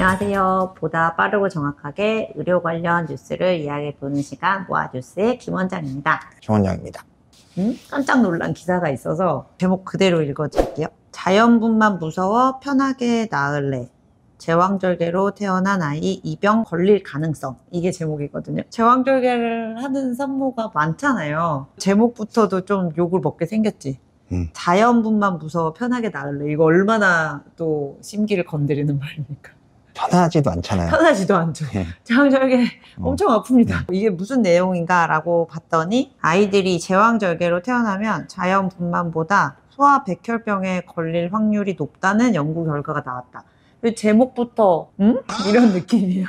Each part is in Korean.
안녕하세요. 보다 빠르고 정확하게 의료 관련 뉴스를 이야기해보는 시간 모아뉴스의 김원장입니다. 김원장입니다. 깜짝 놀란 기사가 있어서 제목 그대로 읽어드릴게요. 자연분만 무서워 편하게 낳을래. 제왕절개로 태어난 아이 입영 걸릴 가능성. 이게 제목이거든요. 제왕절개를 하는 산모가 많잖아요. 제목부터도 좀 욕을 먹게 생겼지. 자연분만 무서워 편하게 낳을래. 이거 얼마나 또 심기를 건드리는 말입니까? 편하지도 않잖아요. 편하지도 않죠. 제왕절개 엄청 아픕니다. 이게 무슨 내용인가 라고 봤더니 아이들이 제왕절개로 태어나면 자연분만보다 소아 백혈병에 걸릴 확률이 높다는 연구 결과가 나왔다. 제목부터 이런 느낌이에요.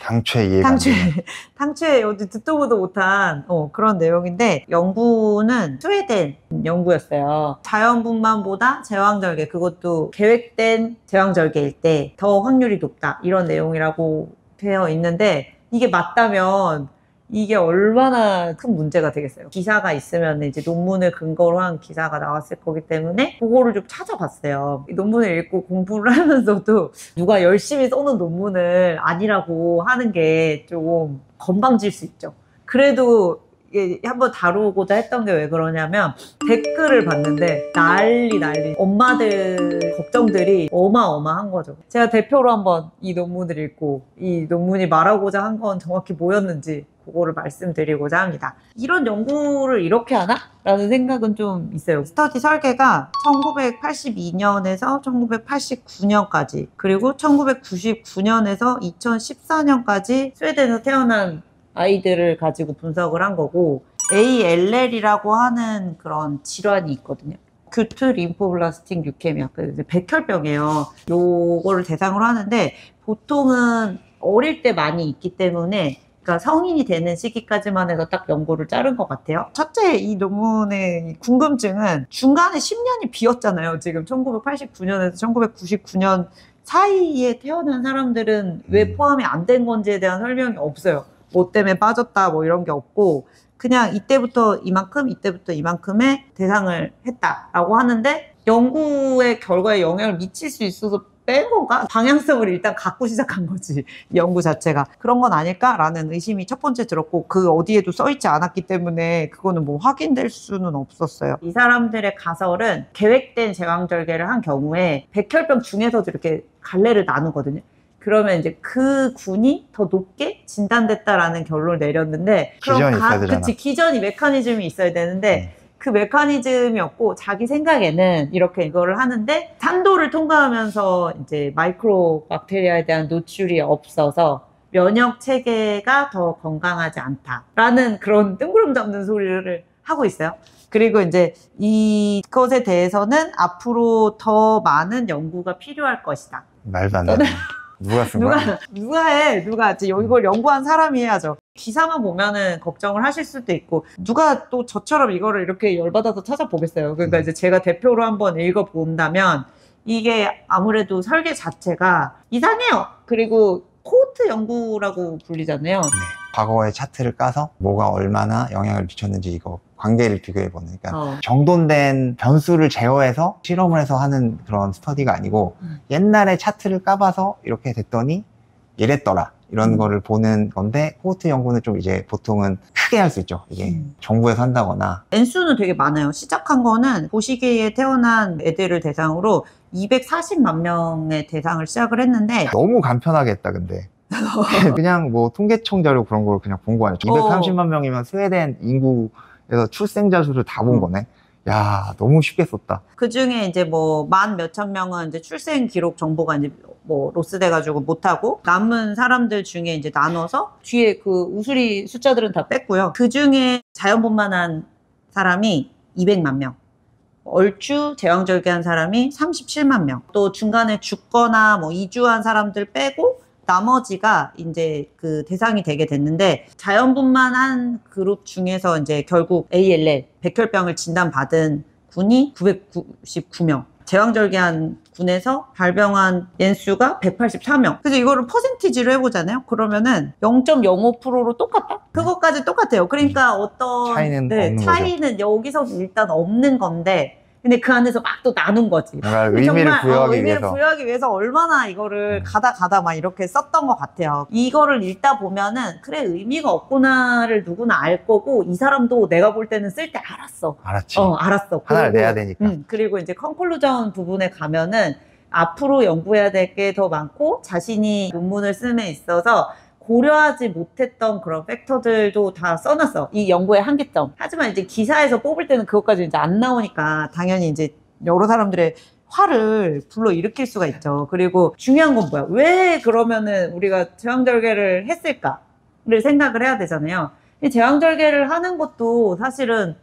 당최 이해가 안 되는. 당최 어디 듣도 보도 못한 그런 내용인데, 연구는 스웨덴 연구였어요. 자연분만보다 제왕절개, 그것도 계획된 제왕절개일 때 더 확률이 높다, 이런 내용이라고 되어 있는데, 이게 맞다면 이게 얼마나 큰 문제가 되겠어요. 기사가 있으면 이제 논문을 근거로 한 기사가 나왔을 거기 때문에 그거를 좀 찾아봤어요. 논문을 읽고 공부를 하면서도 누가 열심히 써놓은 논문을 아니라고 하는 게 좀 건방질 수 있죠. 그래도 이게 한번 다루고자 했던 게 왜 그러냐면, 댓글을 봤는데 난리 엄마들 걱정들이 어마어마한 거죠. 제가 대표로 한번 이 논문을 읽고 이 논문이 말하고자 한 건 정확히 뭐였는지 그거를 말씀드리고자 합니다. 이런 연구를 이렇게 하나? 라는 생각은 좀 있어요. 스터디 설계가 1982년에서 1989년까지, 그리고 1999년에서 2014년까지 스웨덴에서 태어난 아이들을 가지고 분석을 한 거고, ALL이라고 하는 그런 질환이 있거든요. 큐트 림포블라스틱 유케미아, 백혈병이에요. 요거를 대상으로 하는데, 보통은 어릴 때 많이 있기 때문에, 그러니까 성인이 되는 시기까지만 해서 딱 연고를 자른 것 같아요. 첫째, 이 논문의 궁금증은 중간에 10년이 비었잖아요. 지금 1989년에서 1999년 사이에 태어난 사람들은 왜 포함이 안 된 건지에 대한 설명이 없어요. 뭐 때문에 빠졌다 뭐 이런 게 없고, 그냥 이때부터 이만큼, 이때부터 이만큼의 대상을 했다라고 하는데, 연구의 결과에 영향을 미칠 수 있어서 뺀 건가? 방향성을 일단 갖고 시작한 거지, 이 연구 자체가. 그런 건 아닐까라는 의심이 첫 번째 들었고, 그 어디에도 써있지 않았기 때문에 그거는 뭐 확인될 수는 없었어요. 이 사람들의 가설은 계획된 제왕절개를 한 경우에 백혈병 중에서도 이렇게 갈래를 나누거든요. 그러면 이제 그 군이 더 높게 진단됐다라는 결론을 내렸는데, 기전이 있어야 되잖아. 그치, 기전이 메커니즘이 있어야 되는데 그 메커니즘이 없고, 자기 생각에는 이렇게 이거를 하는데 산도를 통과하면서 이제 마이크로 박테리아에 대한 노출이 없어서 면역 체계가 더 건강하지 않다라는 그런 뜬구름 잡는 소리를 하고 있어요. 그리고 이제 이것에 대해서는 앞으로 더 많은 연구가 필요할 것이다. 말도 안 되네. 누가 쓴 거야? 누가 이걸 연구한 사람이 해야죠. 기사만 보면은 걱정을 하실 수도 있고, 누가 또 저처럼 이거를 이렇게 열받아서 찾아보겠어요. 그러니까 이제 제가 대표로 한번 읽어본다면, 이게 아무래도 설계 자체가 이상해요. 그리고 코호트 연구라고 불리잖아요. 네. 과거의 차트를 까서 뭐가 얼마나 영향을 미쳤는지 이거 관계를 비교해보는, 그러니까 정돈된 변수를 제어해서 실험을 해서 하는 그런 스터디가 아니고, 옛날에 차트를 까봐서 이렇게 됐더니 이랬더라, 이런 거를 보는 건데, 코호트 연구는 좀 이제 보통은 크게 할 수 있죠. 이게 정부에서 한다거나. N수는 되게 많아요. 시작한 거는 고시기에 태어난 애들을 대상으로 240만 명의 대상을 시작을 했는데, 너무 간편하게 했다 근데. 그냥 뭐 통계청 자료 그런 걸 그냥 본 거 아니야. 230만 명이면 스웨덴 인구에서 출생자 수를 다 본 거네. 야, 너무 쉽게 썼다. 그 중에 이제 뭐 10,000몇천 명은 이제 출생 기록 정보가 이제 뭐 로스돼가지고 못하고, 남은 사람들 중에 이제 나눠서 뒤에 그 우수리 숫자들은 다 뺐고요. 그 중에 자연분만한 사람이 200만 명, 얼추 제왕절개한 사람이 37만 명, 또 중간에 죽거나 뭐 이주한 사람들 빼고 나머지가 이제 그 대상이 되게 됐는데, 자연분만한 그룹 중에서 이제 결국 ALL, 백혈병을 진단받은 군이 999명, 제왕절개한 군에서 발병한 연수가 184명. 그래서 이거를 퍼센티지로 해보잖아요. 그러면은 0.05%로 똑같다? 그것까지 똑같아요. 그러니까 어떤 차이는 없는 차이는 여기서 일단 없는 건데, 근데 그 안에서 막 또 나눈 거지. 의미를 부여하기 의미를 위해서. 부여하기 위해서 얼마나 이거를 가다 막 이렇게 썼던 것 같아요. 이거를 읽다 보면은 그래 의미가 없구나를 누구나 알 거고 이 사람도 내가 볼 때는 쓸 때 알았어. 알았지. 알았어. 하나를 내야 되니까. 그리고 이제 컨클루전 부분에 가면은 앞으로 연구해야 될 게 더 많고 자신이 논문을 쓰는 데 있어서 고려하지 못했던 그런 팩터들도 다 써놨어. 이 연구의 한계점. 하지만 이제 기사에서 뽑을 때는 그것까지 이제 안 나오니까 당연히 이제 여러 사람들의 화를 불러일으킬 수가 있죠. 그리고 중요한 건 뭐야? 왜 그러면은 우리가 제왕절개를 했을까를 생각을 해야 되잖아요. 이 제왕절개를 하는 것도 사실은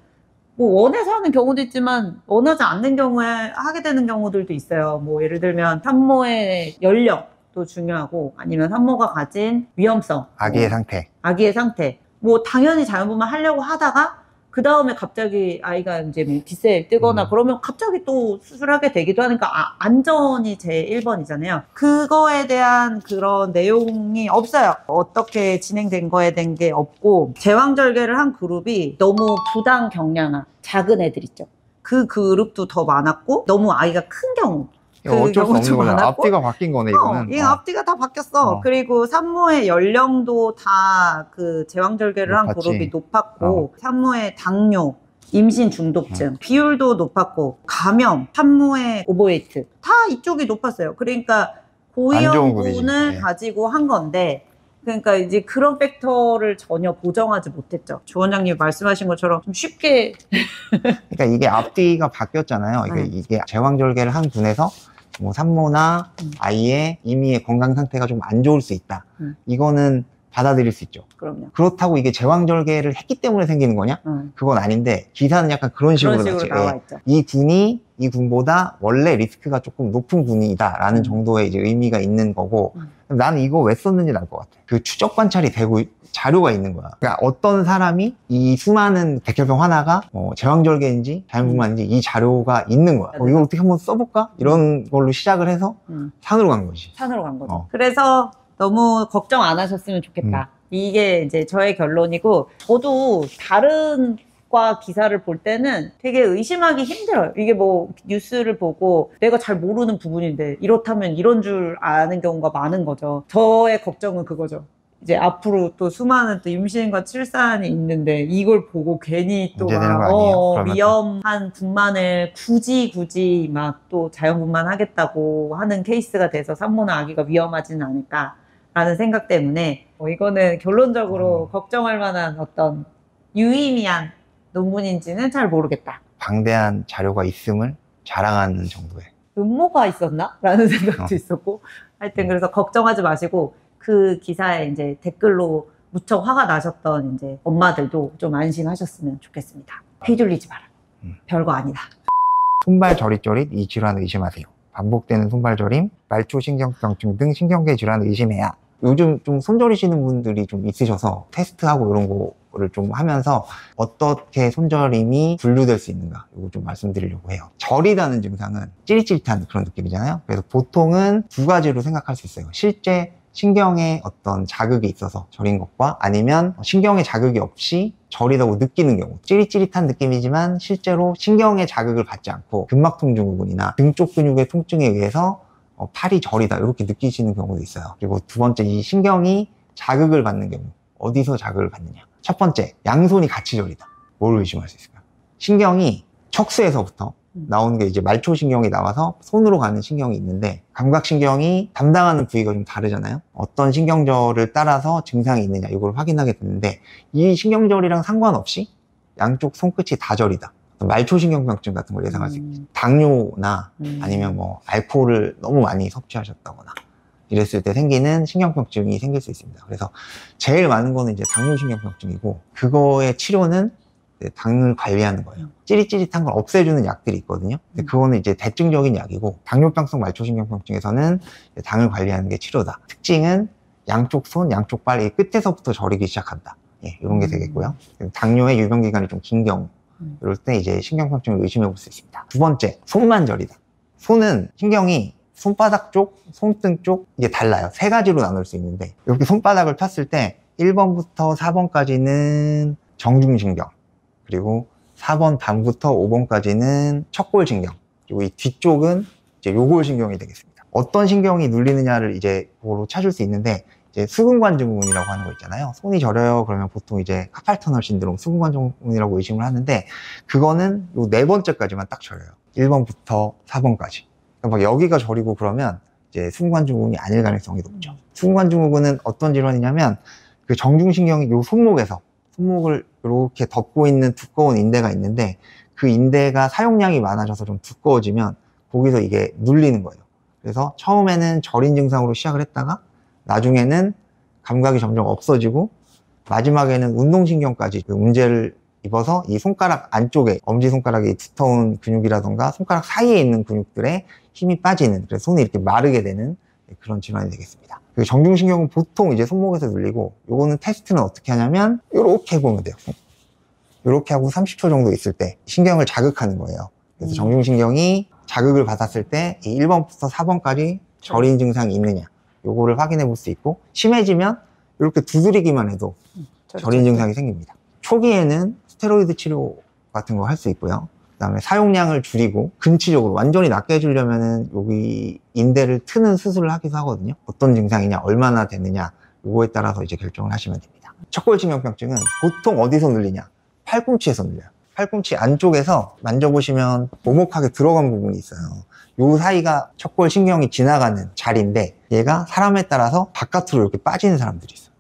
뭐 원해서 하는 경우도 있지만 원하지 않는 경우에 하게 되는 경우들도 있어요. 뭐 예를 들면 산모의 연령도 중요하고 아니면 산모가 가진 위험성, 아기의 상태. 아기의 상태. 뭐 당연히 자연분만 하려고 하다가 그 다음에 갑자기 아이가 이제 뭐 기세에 뜨거나 그러면 갑자기 또 수술하게 되기도 하니까 안전이 제 1번이잖아요. 그거에 대한 그런 내용이 없어요. 어떻게 진행된 거에 대한 게 없고 제왕절개를 한 그룹이 너무 부당 경량한 작은 애들 있죠. 그 그룹도 더 많았고 너무 아이가 큰 경우 어쩔 수 없는 거잖아. 앞뒤가 바뀐 거네 이거는. 이 앞뒤가 다 바뀌었어. 그리고 산모의 연령도 다 그 제왕절개를 한 그룹이 높았고 산모의 당뇨, 임신 중독증, 비율도 높았고 감염, 산모의 오버웨이트 다 이쪽이 높았어요. 그러니까 고위험군을 가지고 한 건데 그러니까 이제 그런 팩터를 전혀 보정하지 못했죠. 조 원장님 말씀하신 것처럼 좀 쉽게 그러니까 이게 앞뒤가 바뀌었잖아요. 이게 제왕절개를 한 군에서 뭐 산모나 아이의 이미의 건강 상태가 좀 안 좋을 수 있다. 이거는 받아들일 수 있죠. 그럼요. 그렇다고 이게 제왕절개를 했기 때문에 생기는 거냐? 그건 아닌데 기사는 약간 그런 식으로 나와 있죠. 이 군보다 원래 리스크가 조금 높은 군이다라는 정도의 이제 의미가 있는 거고 나는 이거 왜 썼는지 알 것 같아. 그 추적 관찰이 되고 자료가 있는 거야. 그러니까 어떤 사람이 이 수많은 백혈병 하나가 제왕절개인지 자연분만인지 이 자료가 있는 거야. 이거 어떻게 한번 써볼까? 이런 걸로 시작을 해서 산으로 간 거지. 산으로 간 거죠. 그래서 너무 걱정 안 하셨으면 좋겠다. 이게 이제 저의 결론이고 저도 다른 과 기사를 볼 때는 되게 의심하기 힘들어요. 이게 뭐 뉴스를 보고 내가 잘 모르는 부분인데 이렇다면 이런 줄 아는 경우가 많은 거죠. 저의 걱정은 그거죠. 이제 앞으로 또 수많은 또 임신과 출산이 있는데 이걸 보고 괜히 또 막 위험한 분만을 굳이 막 또 자연분만 하겠다고 하는 케이스가 돼서 산모나 아기가 위험하지는 않을까라는 생각 때문에 이거는 결론적으로 걱정할 만한 어떤 유의미한 논문인지는 잘 모르겠다. 방대한 자료가 있음을 자랑하는 정도의 음모가 있었나? 라는 생각도 있었고 하여튼 그래서 걱정하지 마시고 그 기사에 이제 댓글로 무척 화가 나셨던 이제 엄마들도 좀 안심하셨으면 좋겠습니다. 휘둘리지 마라. 별거 아니다. 손발 저릿저릿 이 질환을 의심하세요. 반복되는 손발 저림, 말초 신경병증 등 신경계 질환을 의심해야. 요즘 좀 손저리시는 분들이 좀 있으셔서 테스트하고 이런 거를 좀 하면서 어떻게 손저림이 분류될 수 있는가 이거 좀 말씀드리려고 해요. 저리다는 증상은 찌릿찌릿한 그런 느낌이잖아요. 그래서 보통은 두 가지로 생각할 수 있어요. 실제 신경에 어떤 자극이 있어서 저린 것과 아니면 신경에 자극이 없이 저리다고 느끼는 경우 찌릿찌릿한 느낌이지만 실제로 신경에 자극을 받지 않고 근막통 증후군이나 등 쪽 근육의 통증에 의해서 팔이 저리다 이렇게 느끼시는 경우도 있어요. 그리고 두 번째 이 신경이 자극을 받는 경우 어디서 자극을 받느냐. 첫 번째 양손이 같이 저리다. 뭘 의심할 수 있을까요? 신경이 척수에서부터 나오는 게 이제 말초신경이 나와서 손으로 가는 신경이 있는데 감각신경이 담당하는 부위가 좀 다르잖아요. 어떤 신경절을 따라서 증상이 있느냐 이걸 확인하게 되는데 이 신경절이랑 상관없이 양쪽 손끝이 다 저리다. 말초신경병증 같은 걸 예상할 수 있죠. 당뇨나 아니면 뭐 알코올을 너무 많이 섭취하셨다거나 이랬을 때 생기는 신경병증이 생길 수 있습니다. 그래서 제일 많은 거는 이제 당뇨신경병증이고 그거의 치료는 당을 관리하는 거예요. 찌릿찌릿한 걸 없애주는 약들이 있거든요. 근데 그거는 이제 대증적인 약이고 당뇨병성 말초신경병증에서는 당을 관리하는 게 치료다. 특징은 양쪽 손, 양쪽 발 이 끝에서부터 저리기 시작한다. 예, 이런 게 되겠고요. 당뇨의 유병기간이 좀 긴 경우 이럴 때 이제 신경병증을 의심해 볼 수 있습니다. 두 번째, 손만 저리다. 손은 신경이 손바닥 쪽, 손등 쪽 이게 달라요. 세 가지로 나눌 수 있는데 이렇게 손바닥을 폈을 때 1번부터 4번까지는 정중신경 그리고 4번 반부터 5번까지는 척골신경, 그리고 이 뒤쪽은 이제 요골신경이 되겠습니다. 어떤 신경이 눌리느냐를 이제 그거로 찾을 수 있는데, 이제 수근관증후군이라고 하는 거 있잖아요. 손이 저려요. 그러면 보통 이제 카팔터널 신드롬, 수근관증후군이라고 의심을 하는데, 그거는 요 4번째까지만 딱 저려요. 1번부터 4번까지. 그러니까 막 여기가 저리고 그러면 이제 수근관증후군이 아닐 가능성이 높죠. 수근관증후군은 어떤 질환이냐면, 그 정중신경이 요 손목을 이렇게 덮고 있는 두꺼운 인대가 있는데, 그 인대가 사용량이 많아져서 좀 두꺼워지면 거기서 이게 눌리는 거예요. 그래서 처음에는 저린 증상으로 시작을 했다가 나중에는 감각이 점점 없어지고 마지막에는 운동신경까지 그 문제를 입어서 이 손가락 안쪽에, 엄지손가락의 두터운 근육이라던가 손가락 사이에 있는 근육들에 힘이 빠지는, 그래서 손이 이렇게 마르게 되는 그런 질환이 되겠습니다. 그 정중신경은 보통 이제 손목에서 눌리고, 요거는 테스트는 어떻게 하냐면 요렇게 해보면 돼요. 요렇게 하고 30초 정도 있을 때 신경을 자극하는 거예요. 그래서 정중신경이 자극을 받았을 때 이 1번부터 4번까지 저린 증상이 있느냐, 요거를 확인해 볼 수 있고, 심해지면 이렇게 두드리기만 해도 저린 증상이 생깁니다. 초기에는 스테로이드 치료 같은 거 할 수 있고요. 그 다음에 사용량을 줄이고 근치적으로 완전히 낫게 해주려면은 여기 인대를 트는 수술을 하기도 하거든요. 어떤 증상이냐, 얼마나 되느냐, 요거에 따라서 이제 결정을 하시면 됩니다. 척골신경병증은 보통 어디서 눌리냐? 팔꿈치에서 눌려요. 팔꿈치 안쪽에서 만져보시면 오목하게 들어간 부분이 있어요. 요 사이가 척골신경이 지나가는 자리인데, 얘가 사람에 따라서 바깥으로 이렇게 빠지는 사람들이 있어요.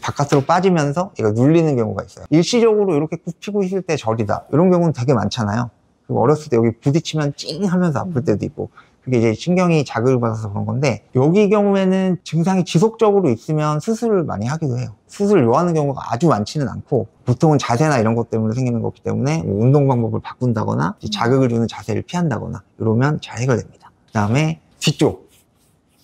바깥으로 빠지면서 얘가 눌리는 경우가 있어요. 일시적으로 이렇게 굽히고 있을 때 저리다, 이런 경우는 되게 많잖아요. 그리고 어렸을 때 여기 부딪히면 찡 하면서 아플 때도 있고, 그게 이제 신경이 자극을 받아서 그런 건데, 여기 경우에는 증상이 지속적으로 있으면 수술을 많이 하기도 해요. 수술을 요하는 경우가 아주 많지는 않고, 보통은 자세나 이런 것 때문에 생기는 거기 때문에 운동 방법을 바꾼다거나 자극을 주는 자세를 피한다거나 이러면 잘 해결됩니다. 그 다음에 뒤쪽,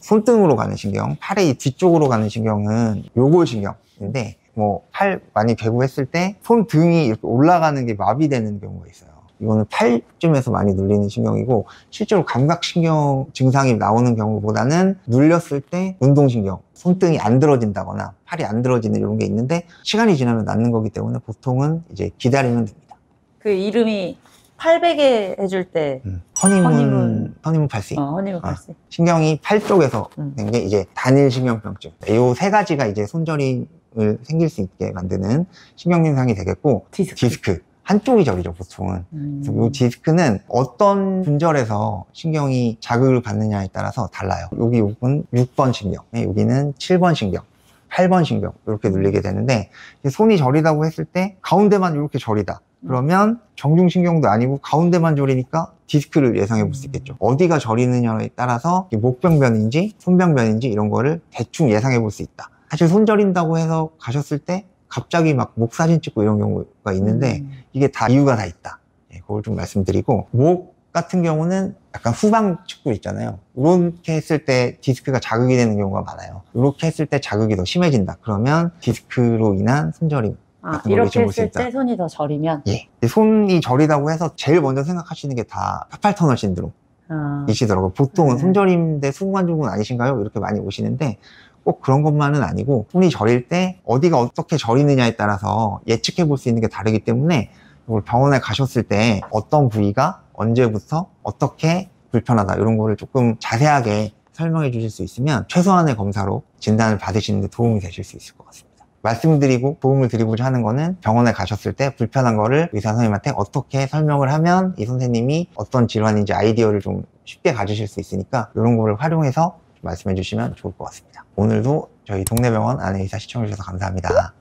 손등으로 가는 신경, 팔의 이 뒤쪽으로 가는 신경은 요골신경인데, 뭐 팔 많이 배구했을 때 손등이 이렇게 올라가는 게 마비되는 경우가 있어요. 이거는 팔쯤에서 많이 눌리는 신경이고, 실제로 감각신경 증상이 나오는 경우보다는 눌렸을 때 운동신경, 손등이 안 들어진다거나 팔이 안 들어지는 이런 게 있는데, 시간이 지나면 낫는 거기 때문에 보통은 이제 기다리면 됩니다. 그 이름이 800에 해줄 때 허니문 팔씨? 허니문 팔씨. 신경이 팔 쪽에서 된 게 이제 단일신경병증. 이 세 가지가 이제 손저림을 생길 수 있게 만드는 신경 증상이 되겠고, 디스크. 한쪽이 저리죠, 보통은. 이 디스크는 어떤 분절에서 신경이 자극을 받느냐에 따라서 달라요. 요건 6번 신경, 여기는 7번 신경, 8번 신경, 이렇게 눌리게 되는데, 손이 저리다고 했을 때 가운데만 이렇게 저리다. 그러면 정중신경도 아니고 가운데만 저리니까 디스크를 예상해 볼 수 있겠죠. 어디가 저리느냐에 따라서 목병변인지 손병변인지 이런 거를 대충 예상해 볼 수 있다. 사실 손 저린다고 해서 가셨을 때 갑자기 막 목 사진 찍고 이런 경우가 있는데, 이게 다 이유가 다 있다. 그걸 좀 말씀드리고, 목 같은 경우는 약간 후방 측도 있잖아요. 이렇게 했을 때 디스크가 자극이 되는 경우가 많아요. 이렇게 했을 때 자극이 더 심해진다. 그러면 디스크로 인한 손저림 같은 걸 이렇게 예측 볼 수 했을 있다. 때 손이 더 저리면? 예. 손이 저리다고 해서 제일 먼저 생각하시는 게 다 카팔터널 신드롬 이시더라고요. 보통은 손저림인데 수근관증후군 아니신가요? 이렇게 많이 오시는데, 꼭 그런 것만은 아니고, 손이 저릴 때 어디가 어떻게 저리느냐에 따라서 예측해 볼 수 있는 게 다르기 때문에, 이걸 병원에 가셨을 때 어떤 부위가 언제부터 어떻게 불편하다, 이런 거를 조금 자세하게 설명해 주실 수 있으면 최소한의 검사로 진단을 받으시는 데 도움이 되실 수 있을 것 같습니다. 말씀드리고 도움을 드리고자 하는 거는, 병원에 가셨을 때 불편한 거를 의사 선생님한테 어떻게 설명을 하면 이 선생님이 어떤 질환인지 아이디어를 좀 쉽게 가지실 수 있으니까, 이런 거를 활용해서 말씀해 주시면 좋을 것 같습니다. 오늘도 저희 동네병원 아내의사 시청해 주셔서 감사합니다.